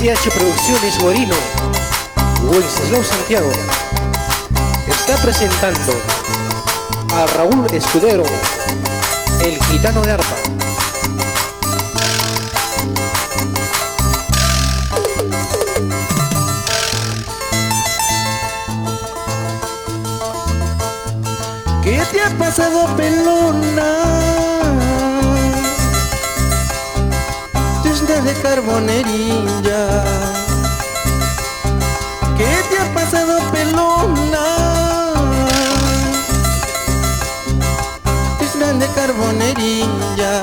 SH Producciones Morino, Wenceslao Santiago, está presentando a Raúl Escudero, el gitano de arpa. ¿Qué te ha pasado, pelona? Desde de carbonerilla. ¿Qué te ha pasado, pelona? Desde de carbonerilla.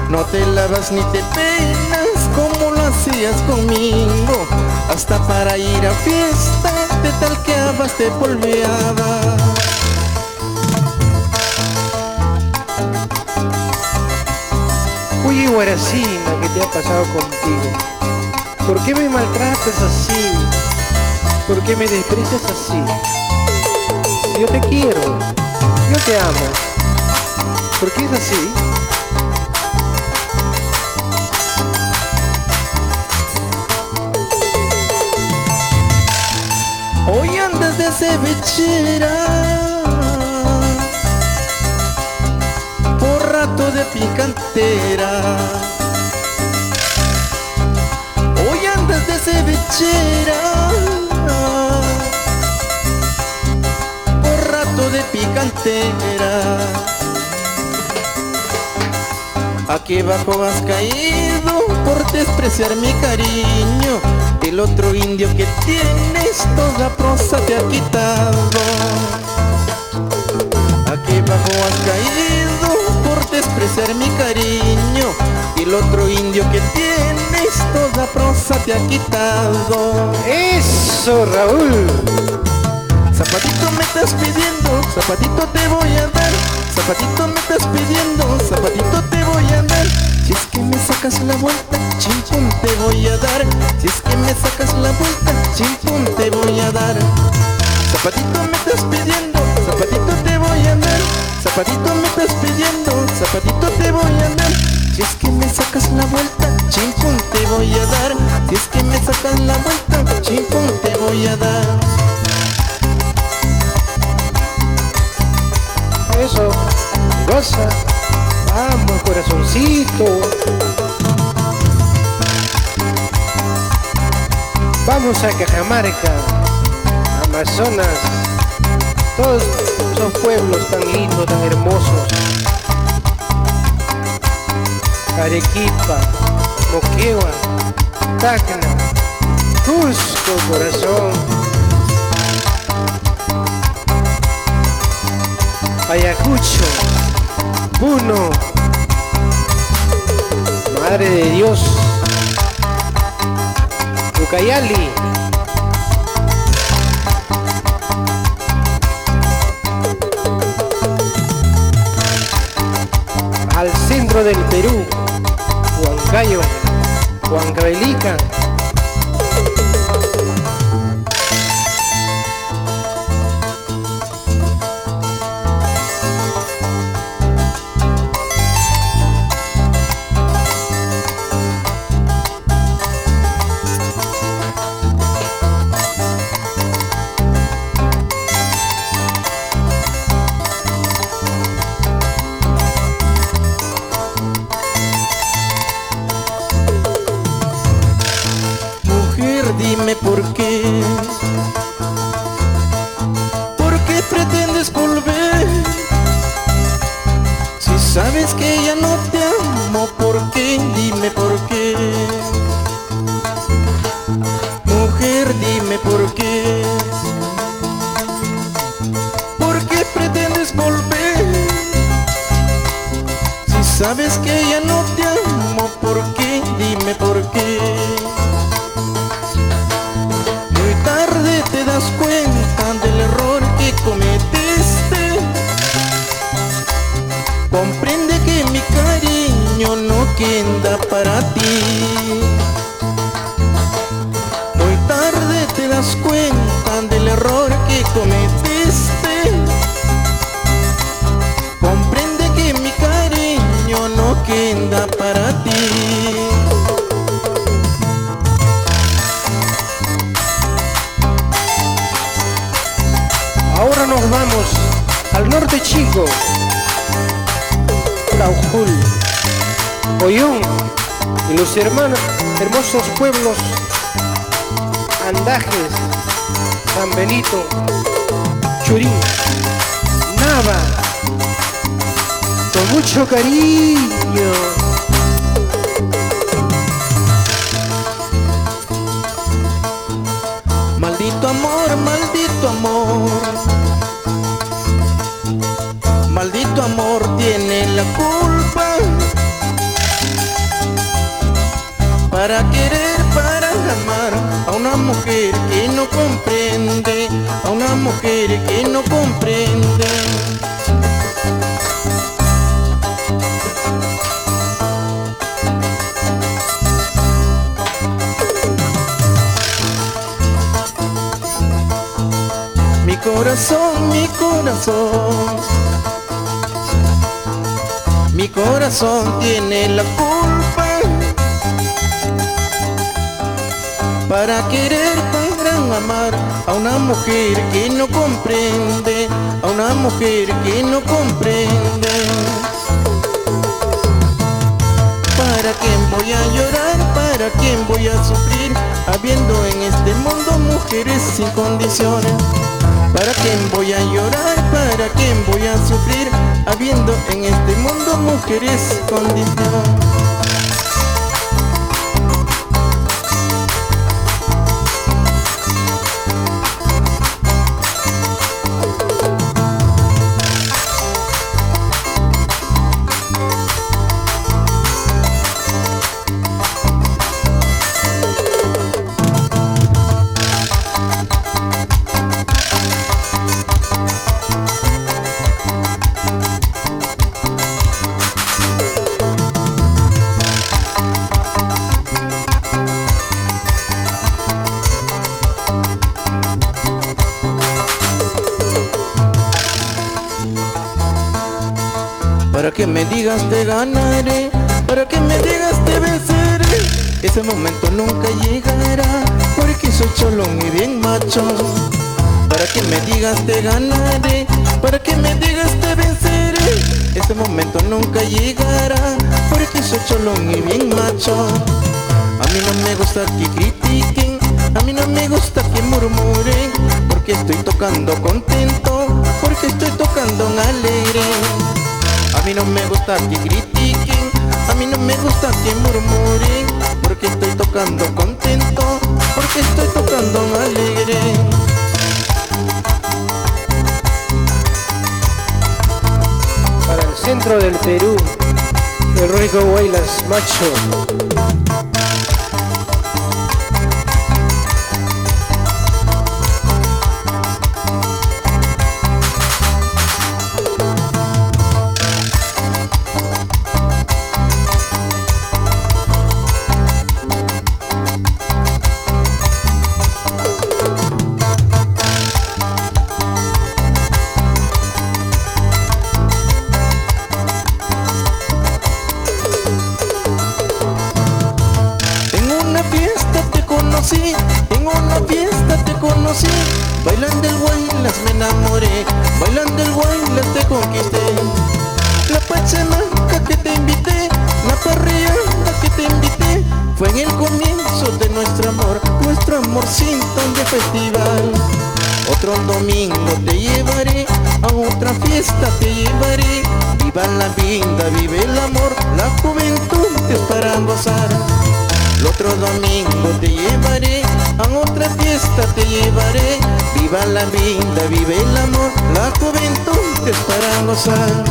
No te lavas ni te peinas como lo hacías conmigo. Hasta para ir a fiesta te talqueabas de polveada. Oye, guaracina, ¿qué te ha pasado contigo? ¿Por qué me maltratas así? ¿Por qué me desprecias así? Yo te quiero, yo te amo. ¿Por qué es así? Hoy andas de cevichera, por rato de picantera. Hoy andas de cevichera, por rato de picantera. Aquí abajo has caído por despreciar mi cariño. El otro indio que tienes toda prosa te ha quitado. Aquí abajo has caído por despreciar mi cariño. El otro indio que tienes toda prosa te ha quitado. ¡Eso, Raúl! Zapatito me estás pidiendo, zapatito te voy a dar. Zapatito me estás pidiendo, zapatito te voy a dar. Si es que me sacas la vuelta, chimpum te voy a dar. Si es que me sacas la vuelta, chimpum te voy a dar. Zapatito me estás pidiendo, zapatito te voy a dar. Zapatito me estás pidiendo, zapatito te voy a dar. Si es que me sacas la vuelta, chimpum te voy a dar. Si es que me sacas la vuelta, chimpum te voy a dar. Eso, goza. Vamos, corazoncito. Vamos a Cajamarca, Amazonas, todos esos pueblos tan lindos, tan hermosos. Arequipa, Moquegua, Tacna, Cusco, corazón. Ayacucho, Puno, Madre de Dios, Ucayali, al centro del Perú, Huancayo, Huancavelica. Dime por qué pretendes volver. Si sabes que ya no te amo, ¿por qué? Dime por qué. Mujer, dime por qué. ¿Por qué pretendes volver? Si sabes que ya no te amo, ¿por qué? Dime por qué. Te das cuenta del error que cometiste. Comprende que mi cariño no queda para ti. Muy tarde te das cuenta del error que cometiste. Comprende que mi cariño no queda para ti. vamos al norte chico, Taujul, Oyón y los hermosos pueblos Andajes, San Benito, Churín, Nava, con mucho cariño. Maldito amor, maldito amor, maldito amor tiene la culpa para querer, para amar a una mujer que no comprende, a una mujer que no comprende. Mi corazón, mi corazón, mi corazón tiene la culpa para querer, para amar a una mujer que no comprende, a una mujer que no comprende. ¿Para quién voy a llorar? ¿Para quién voy a sufrir? Habiendo en este mundo mujeres sin condiciones. ¿Para quién voy a llorar? ¿Para quién voy a sufrir? Habiendo en este mundo mujeres sin condiciones. Para que me digas te ganaré, para que me digas te venceré. Ese momento nunca llegará, porque soy cholón y bien macho. Para que me digas te ganaré, para que me digas te venceré. Ese momento nunca llegará, porque soy cholón y bien macho. A mí no me gusta que critiquen, a mí no me gusta que murmuren, porque estoy tocando contento, porque estoy tocando alegre. A mí no me gusta que critiquen, a mí no me gusta que murmuren, porque estoy tocando contento, porque estoy tocando alegre. Para el centro del Perú, el rico Huaylas Macho. En una fiesta te conocí, bailando el Huaylas me enamoré, bailando el Huaylas te conquisté. La pachamaca que te invité, la parrillada que te invité, fue en el comienzo de nuestro amorcito de festival. Otro domingo te llevaré, a otra fiesta te llevaré. Viva la vida, vive el amor, la juventud es para gozar. El otro domingo te llevaré, a otra fiesta te llevaré. Viva la vida, vive el amor, la juventud es para gozar.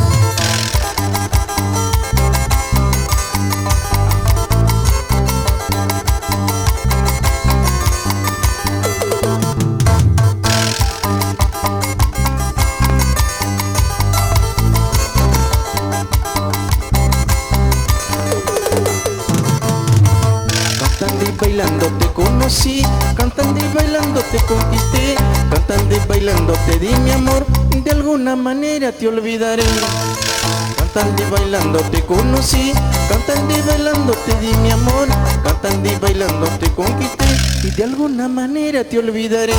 Cantando y bailando te conocí, cantando y bailando te conquisté, cantando y bailando te di mi amor, de alguna manera te olvidaré. Cantando y bailando te conocí, cantando y bailando te di mi amor, cantando y bailando te conquisté y de alguna manera te olvidaré.